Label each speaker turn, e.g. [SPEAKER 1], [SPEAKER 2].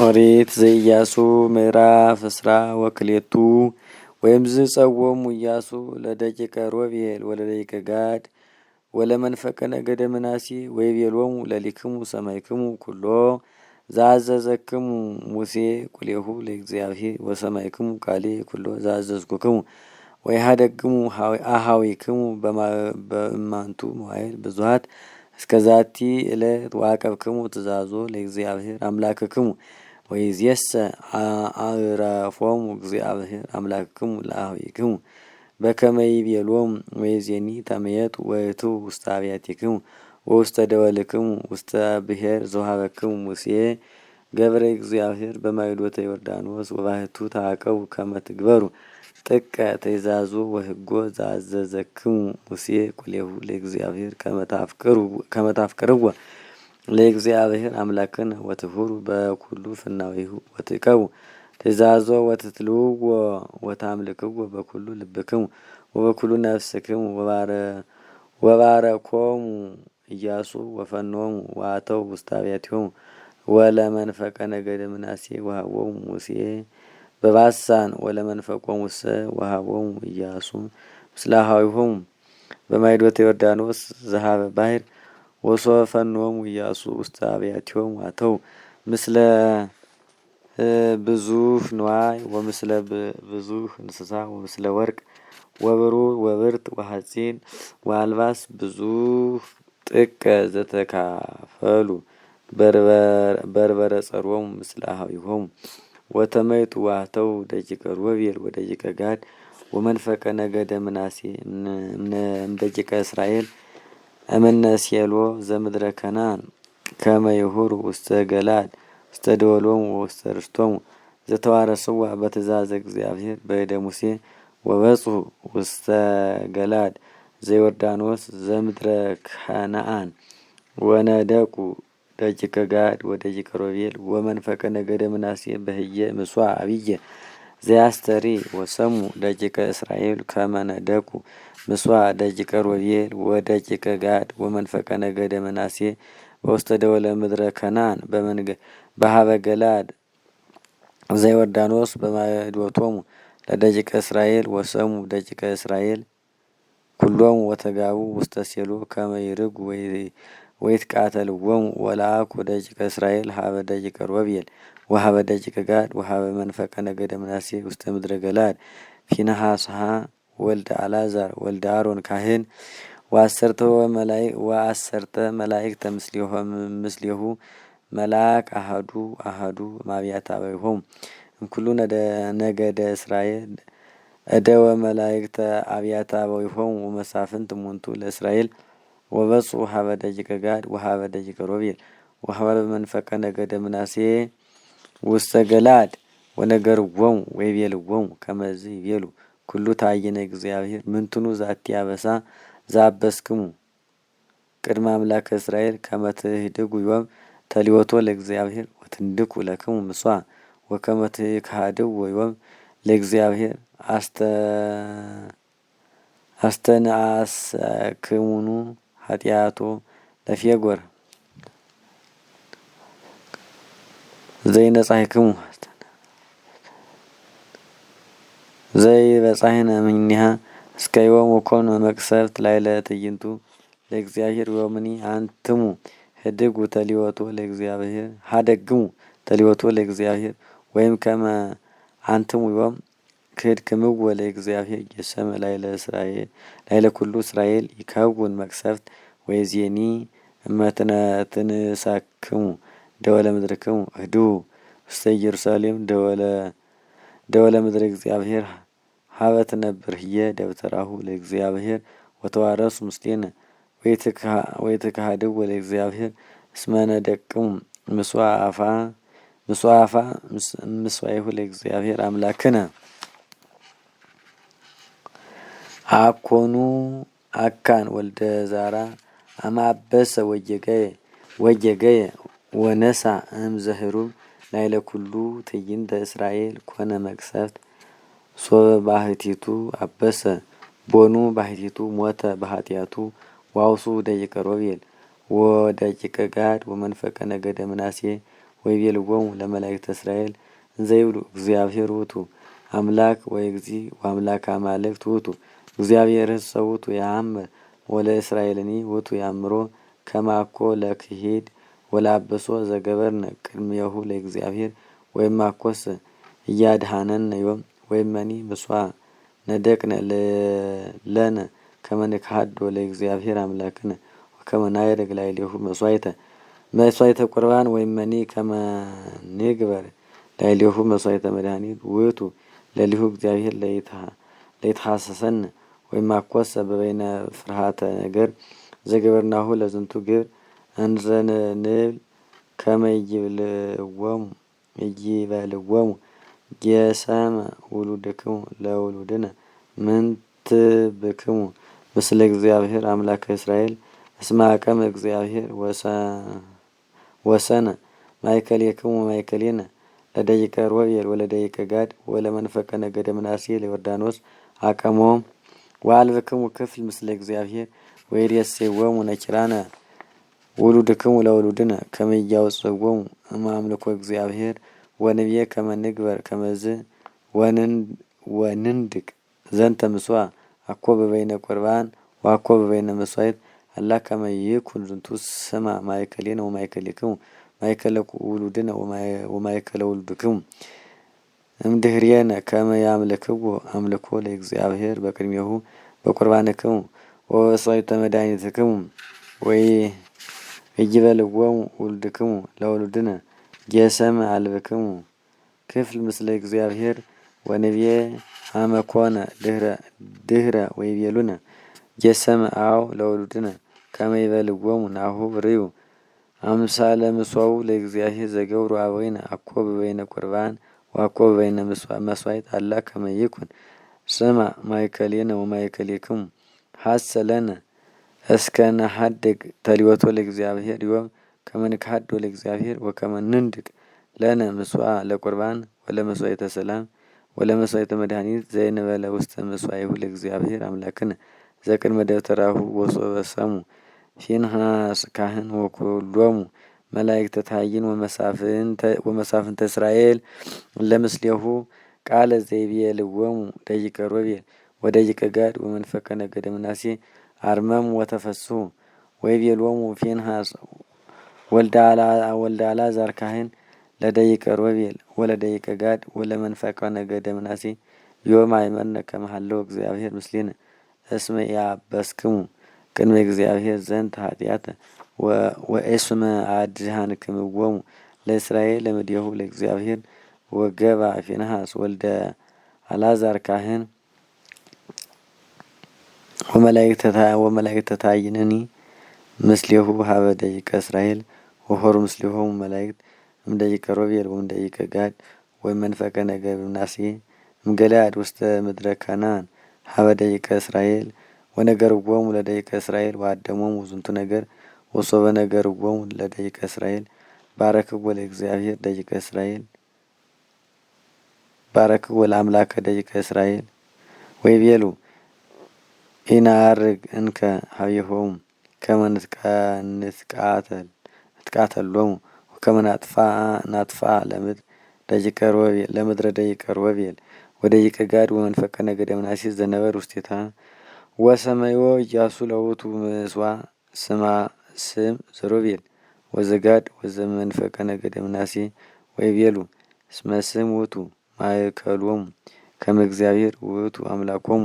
[SPEAKER 1] ኦሪት ዘኢያሱ ምዕራፍ እስራ ወክሌቱ ወይምዝ ጸወሙ ኢያሱ ለደቂቀ ሮቤል ወለደቂቀ ጋድ ወለመንፈቀ ነገደ ምናሴ ወይቤሎሙ ለሊክሙ ሰማይክሙ ኩሎ ዘአዘዘክሙ ሙሴ ቁሌሁ ለእግዚአብሔር ወሰማይክሙ ቃሌ ኩሎ ዘአዘዝኩክሙ ወይሃደግሙ አሃዊክሙ በእማንቱ መዋዕል ብዙኃት እስከዛቲ ዕለት ዋቀብክሙ ትእዛዞ ለእግዚአብሔር አምላክክሙ ወይዜሰ አዕረፎሙ እግዚአብሔር አምላክክሙ ለአኀዊክሙ በከመ ይቤሎሙ ወይዜኒ ተመየጡ ወእትዉ ውስተ አብያቲክሙ ወውስተ ደወልክሙ ውስተ ብሔር ዘወሀበክሙ ሙሴ ገብረ እግዚአብሔር በማይዶተ ዮርዳኖስ ወባሕቱ ተዐቀቡ ከመ ትግበሩ ጥቀ ትእዛዞ ወሕጎ ዘአዘዘክሙ ሙሴ ቁሌሁ ለእግዚአብሔር ከመ ታፍቅርዎ ለእግዚአብሔር አምላክነ ወትሁሩ በኩሉ ፍናዊሁ ወትቀቡ ትእዛዞ ወትትልውዎ ወታምልክዎ በኩሉ ልብክሙ ወበኩሉ ነፍስክሙ ወባረኮሙ ኢያሱ ወፈኖሙ ወአተው ውስተ አብያቲሆሙ ወለመንፈቀ ነገደ ምናሴ ወሀቦሙ ሙሴ በባሳን ወለመንፈቆሙሰ ወሀቦሙ ኢያሱ ምስለ አኀዊሆሙ በማይዶተ ዮርዳኖስ ዘሀበ ባሕር ወሶበ ፈኖሙ ኢያሱ ውስተ አብያቲሆሙ አተው ምስለ ብዙኅ ንዋይ ወምስለ ብዙኅ እንስሳ ወምስለ ወርቅ ወብሩር ወብርት ወሐጺን ወአልባስ ብዙኅ ጥቀ ዘተካፈሉ በርበረ ጸሮሙ ምስለ አኀዊሆሙ ወተመይጡ ወአተው ደቂቀ ሮቤል ወደቂቀ ጋድ ወመንፈቀ ነገደ ምናሴ እምደቂቀ እስራኤል እምነ ሴሎ ዘምድረ ከነዓን ከመ ይሁሩ ውስተ ገለዓድ ውስተ ደወሎሙ ወውስተ ርስቶሙ ዘተዋረስዋ በትእዛዘ እግዚአብሔር በእደ ሙሴ ወበጽሑ ውስተ ገለዓድ ዘዮርዳኖስ ዘምድረ ከነዓን ወነደቁ ደቂቀ ጋድ ወደቂቀ ሮቤል ወመንፈቀ ነገደ ምናሴ በህየ ምሥዋዕ አብየ ዘያስተሪ ወሰሙ ደቂቀ እስራኤል ከመ ነደቁ ምሥዋዕ ደቂቀ ሮቤል ወደቂቀ ጋድ ወመንፈቀ ነገደ ምናሴ በውስተ ደወለ ምድረ ከነዓን በሀበ ገለዓድ ዘዮርዳኖስ በማይዶቶሙ ለደቂቀ እስራኤል ወሰሙ ደቂቀ እስራኤል ኩሎሙ ወተጋቡ ውስተ ሴሎ ከመ ይርጉ ወይትቃተልዎሙ ወለአኩ ደቂቀ እስራኤል ሀበ ደቂቀ ሮቤል ወሀበ ደቂቀ ጋድ ወሀበ መንፈቀ ነገደ ምናሴ ውስተ ምድረ ገለዓድ ፊንሐስሐ ወልደ አልዓዛር ወልደ አሮን ካህን ወአሰርተ መላእክተ ምስሌሁ መልአክ አሐዱ ማብያተ አበዊሆሙ እምኩሉ ነገደ እስራኤል እደወ መላእክተ አብያተ አበዊሆሙ ወመሳፍንት እሙንቱ ለእስራኤል ወበጽሑ ሀበ ደቂቀ ጋድ ወሀበ ደቂቀ ሮቤል ወሀበ መንፈቀ ነገደ ምናሴ ውስተ ገለዓድ ወነገርዎሙ ወይቤልዎሙ ከመዝ ይቤሉ ኩሉ ታይነ እግዚአብሔር ምንትኑ ዛቲ አበሳ ዘአበስክሙ ቅድመ አምላከ እስራኤል ከመ ትህድጉ ዮም ተሊወቶ ለእግዚአብሔር ወትንድቁ ለክሙ ምሥዋዕ ወከመ ትካህድዎ ዮም ለእግዚአብሔር አስተንአስክሙኑ ኃጢአቶ ለፌጎር ዘይነጻሕክሙ ዘይበጻሕነ እምኔሃ እስከ ዮም ወኮነ መቅሰፍት ላዕለ ትዕይንቱ ለእግዚአብሔር ዮምኒ አንትሙ ህድጉ ተሊወቶ ለእግዚአብሔር ሀደግሙ ተሊወቶ ለእግዚአብሔር ወይም ከመ አንትሙ ዮም ክህድክምዎ ለእግዚአብሔር ጌሰመ ላዕለ ኩሉ እስራኤል ይከውን መቅሰፍት ወይዜኒ እመትንሳክሙ ደወለ ምድርክሙ እህድዉ ውስተ ኢየሩሳሌም ደወለ ምድረ እግዚአብሔር ሀበ ትነብር ህየ ደብተራሁ ለእግዚአብሔር ወተዋረሱ ምስሌነ ወይትካህድዎ ለእግዚአብሔር እስመ ነደቅሙ ምሥዋዕፋ ምስዋዕሁ ለእግዚአብሔር አምላክነ አኮኑ አካን ወልደ ዛራ አማበሰ ወየገየ ወነሳ እምዘህሩም ላዕለ ኩሉ ትዕይንተ እስራኤል ኮነ መቅሰፍት ሶበ ባሕቲቱ አበሰ ቦኑ ባሕቲቱ ሞተ በኃጢአቱ ዋውሱ ደቂቀ ሮቤል ወደቂቀ ጋድ ወመንፈቀ ነገደ ምናሴ ወይቤልዎሙ ለመላእክተ እስራኤል እንዘይብሉ እግዚአብሔር ውእቱ አምላክ ወእግዚእ ወአምላከ አማልክት ውእቱ እግዚአብሔር ውእቱ የአምር ወለእስራኤልኒ ውእቱ ያምሮ ከመ አኮ ለክሂድ ወለአበሶ ዘገበርነ ቅድሜሁ ለእግዚአብሔር ወይማኮሰ እያድኀነነ ዮም ወይመኒ ምስዋዕ ነደቅነ ለነ ከመ ንክሐዶ ለእግዚአብሔር አምላክነ ወከመ ናይረግ ላዕሌሁ መስዋዕተ ቁርባን ወይመኒ ከመ ንግበር ላዕሌሁ መስዋዕተ መድኃኒት ውእቱ ለሊሁ እግዚአብሔር ለይትሐሰሰነ ወይማኮሰ በበይነ ፍርሃተ ነገር ዘገበርናሁ ለዝንቱ ግብር እንዘ ንብል ከመ ኢይበልዎሙ ጌሰመ ውሉድክሙ ለውሉድነ ምንትብክሙ ምስለ እግዚአብሔር አምላከ እስራኤል እስመ አቀመ እግዚአብሔር ወሰነ ማእከሌክሙ ወማእከሌነ ለደቂቀ ሮቤል ወለደቂቀ ጋድ ወለመንፈቀ ነገደ ምናሴ ለዮርዳኖስ አቀሞም ወአልብክሙ ክፍል ምስለ እግዚአብሔር ወይሬሴዎሙ ነኪራነ ውሉድክሙ ለውሉድነ ከመ ኢያውፅዎሙ እምአምልኮ እግዚአብሔር ወንብየ ከመ ንግበር ከመዝ ወንንድቅ ዘንተ ምስዋዕ አኮ በበይነ ቁርባን ወአኮ በበይነ መስዋዕት አላ ከመ ይኩን ዝንቱ ስማ ማእከሌነ ወማእከሌክሙ ማእከለ ውሉድነ ወማእከለ ውሉድክሙ እምድኅሬነ ከመ ያምልክዎ አምልኮ ለእግዚአብሔር በቅድሜሁ በቁርባንክሙ ወበመስዋዕተ መድኃኒትክሙ ወኢይቤልዎሙ ውሉድክሙ ለውሉድነ ጌሰመ አልብክሙ ክፍል ምስለ እግዚአብሔር ወንብየ አመ ኮነ ድኅረ ወይቤሉነ ጌሰመ አው ለውሉድነ ከመ ይቤልዎሙ ናሁ ርእዩ አምሳለ ምስዋዑ ለእግዚአብሔር ዘገብሩ አበዊነ አኮ በበይነ ቁርባን ወአኮ በበይነ መስዋዕት አላ ከመ ይኩን ስማ ማእከሌነ ወማእከሌክሙ ሐሰ ለነ እስከ ነሐድግ ተልዮቶ ለእግዚአብሔር ዮም ከመ ንክሐዶ ለእግዚአብሔር ወከመ ንንድቅ ለነ ምስዋዕ ለቁርባን ወለመስዋዕተ ሰላም ወለመስዋዕተ መድኃኒት ዘእንበለ ውስተ ምስዋዕሁ ለእግዚአብሔር አምላክነ ዘቅድመ ደብተራሁ ወሶበ ሰሙ ፊንሐስ ካህን ወኩሎሙ መላእክተ ታይን ወመሳፍንተ እስራኤል ለምስሌሁ ቃለ ዘይቤልዎሙ ደቂቀ ሮቤል ወደቂቀ ጋድ ወመንፈቀ ነገደ ምናሴ አርመሙ ወተፈስሑ ወይቤሎሙ ፊንሐስ ወልደ አልዓዛር ካህን ለደቂቀ ሮቤል ወለደቂቀ ጋድ ወለመንፈቀ ነገደ ምናሴ ዮም አእመርነ ከመ ሀለወ እግዚአብሔር ምስሌነ እስመ ኢያበስክሙ ቅድመ እግዚአብሔር ዘንተ ኃጢአተ ወእስመ አድኃንክምዎሙ ለእስራኤል እምኔሁ ለእግዚአብሔር ወገባ ፊንሐስ ወልደ አልዓዛር ካህን ወመላእክተ ታይንኒ ምስሌሁ ሀበ ደቂቀ እስራኤል ወሖሩ ምስሌሆሙ መላእክት እምደቂቀ ሮቤል ወእምደቂቀ ጋድ ወመንፈቀ ነገደ ምናሴ እምገለአድ ውስተ ምድረ ከነዓን ሀበ ደቂቀ እስራኤል ወነገርዎሙ ለደቂቀ እስራኤል ወአደሞሙ ዝንቱ ነገር ወሶበ ነገርዎሙ ለደቂቀ እስራኤል ባረክዎ ለእግዚአብሔር ደቂቀ እስራኤል ባረክዎ ለአምላከ ደቂቀ እስራኤል ወይቤሉ ኢነዐርግ እንከ ሀቤሆሙ ከመ ንትቃተሎሙ ወከመ ናጥፍአ ለምድረ ደቂቀ ሮቤል ወደቂቀ ጋድ ወመንፈቀ ነገደ ምናሴ ዘነበሩ ውስቴታ ወሰመዮ ኢያሱ ለውእቱ ምስዋዕ ስም ዘሮቤል ወዘጋድ ወዘመንፈቀ ነገደ ምናሴ ወይቤሉ እስመ ስም ውእቱ ማእከሎሙ ከመ እግዚአብሔር ውእቱ አምላኮሙ